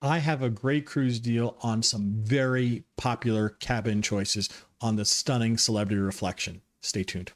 I have a great cruise deal on some very popular cabin choices on the stunning Celebrity Reflection. Stay tuned.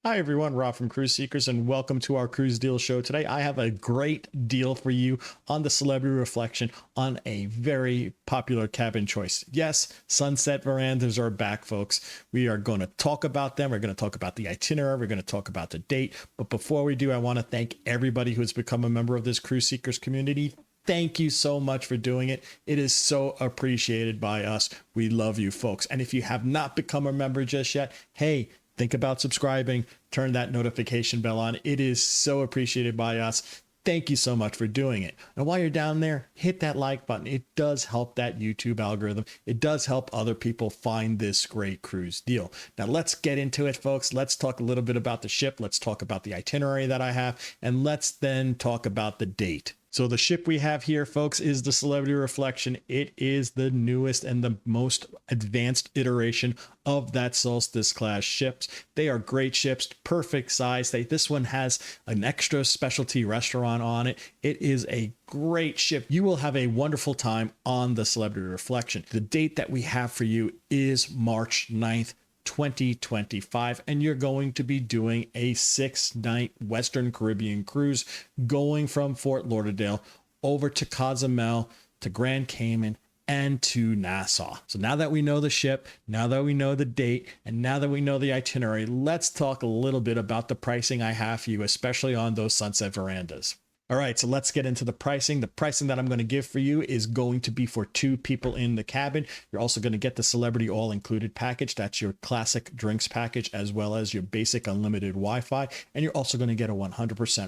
Hi everyone, Rob from Cruise Seekers, and welcome to our cruise deal show. Today I have a great deal for you on the Celebrity Reflection on a very popular cabin choice. Yes, Sunset Verandas are back, folks. We are going to talk about them. We're going to talk about the itinerary. We're going to talk about the date. But before we do, I want to thank everybody who has become a member of this Cruise Seekers community. Thank you so much for doing it. It is so appreciated by us. We love you, folks. And if you have not become a member just yet, hey, think about subscribing, turn that notification bell on. It is so appreciated by us. Thank you so much for doing it. And while you're down there, hit that like button. It does help that YouTube algorithm. It does help other people find this great cruise deal. Now let's get into it, folks. Let's talk a little bit about the ship. Let's talk about the itinerary that I have, and let's then talk about the date. So the ship we have here, folks, is the Celebrity Reflection. It is the newest and the most advanced iteration of that Solstice class ships. They are great ships, perfect size. This one has an extra specialty restaurant on it. It is a great ship. You will have a wonderful time on the Celebrity Reflection. The date that we have for you is March 9th. 2025, and you're going to be doing a 6-night Western Caribbean cruise going from Fort Lauderdale over to Cozumel, to Grand Cayman, and to Nassau. So now that we know the ship, now that we know the date, and now that we know the itinerary, let's talk a little bit about the pricing I have for you, especially on those Sunset Verandas. All right, so let's get into the pricing. The pricing that I'm going to give for you is going to be for 2 people in the cabin. You're also going to get the Celebrity All-Included package. That's your classic drinks package, as well as your basic unlimited Wi-Fi. And you're also going to get a 100%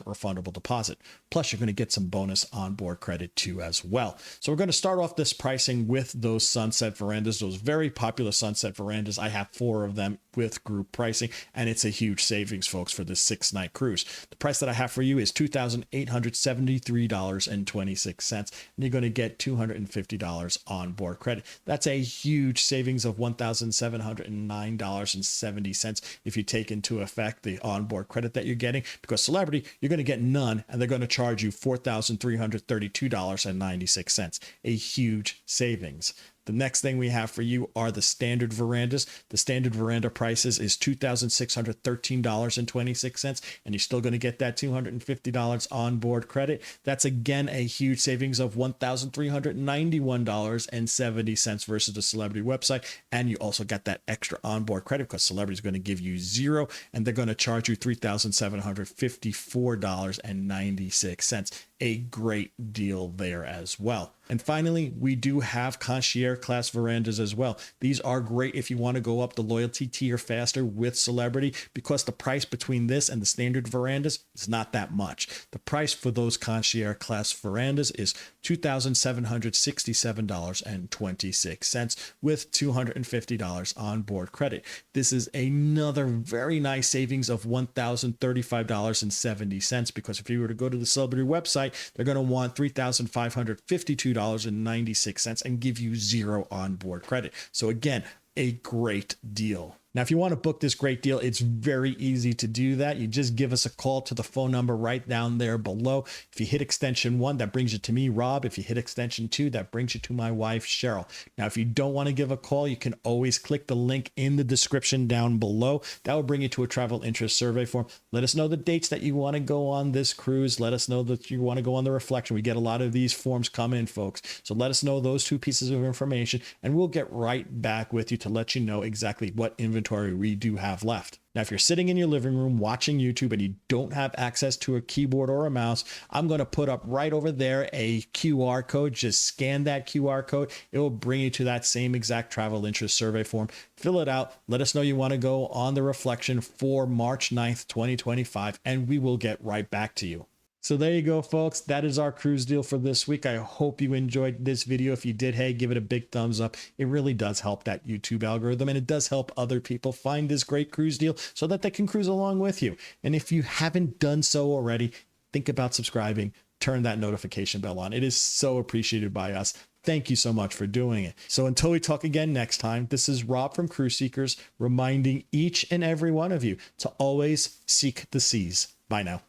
refundable deposit. Plus, you're going to get some bonus onboard credit too as well. So we're going to start off this pricing with those Sunset Verandas, those very popular Sunset Verandas. I have 4 of them with group pricing, and it's a huge savings, folks, for this 6-night cruise. The price that I have for you is $2,873.26, and you're going to get $250 on board credit. That's a huge savings of $1,709.70 if you take into effect the onboard credit that you're getting, because Celebrity, you're going to get none, and they're going to charge you $4,332.96, a huge savings. The next thing we have for you are the standard verandas. The standard veranda prices is $2,613.26, and you're still going to get that $250 on board credit. That's again a huge savings of $1,391.70 versus the Celebrity website. And you also got that extra onboard credit because Celebrity is going to give you 0, and they're going to charge you $3,754.96. A great deal there as well. And finally, we do have concierge class verandas as well. These are great if you want to go up the loyalty tier faster with Celebrity, because the price between this and the standard verandas is not that much. The price for those concierge class verandas is $2,767.26 with $250 on board credit. This is another very nice savings of $1,035.70, because if you were to go to the Celebrity website, they're going to want $3,552.96 and give you 0 on board credit. So again, a great deal. Now, if you want to book this great deal, it's very easy to do that. You just give us a call to the phone number right down there below. If you hit extension 1, that brings you to me, Rob. If you hit extension 2, that brings you to my wife, Cheryl. Now, if you don't want to give a call, you can always click the link in the description down below. That will bring you to a travel interest survey form. Let us know the dates that you want to go on this cruise. Let us know that you want to go on the Reflection. We get a lot of these forms come in, folks. So let us know those 2 pieces of information, and we'll get right back with you to let you know exactly what inventory we do have left. Now, if you're sitting in your living room watching YouTube and you don't have access to a keyboard or a mouse, I'm going to put up right over there a QR code. Just scan that QR code. It will bring you to that same exact travel interest survey form. Fill it out. Let us know you want to go on the Reflection for March 9th, 2025, and we will get right back to you. So there you go, folks. That is our cruise deal for this week. I hope you enjoyed this video. If you did, hey, give it a big thumbs up. It really does help that YouTube algorithm, and it does help other people find this great cruise deal so that they can cruise along with you. And if you haven't done so already, think about subscribing. Turn that notification bell on. It is so appreciated by us. Thank you so much for doing it. So until we talk again next time, this is Rob from Cruise Seekers reminding each and every one of you to always seek the seas. Bye now.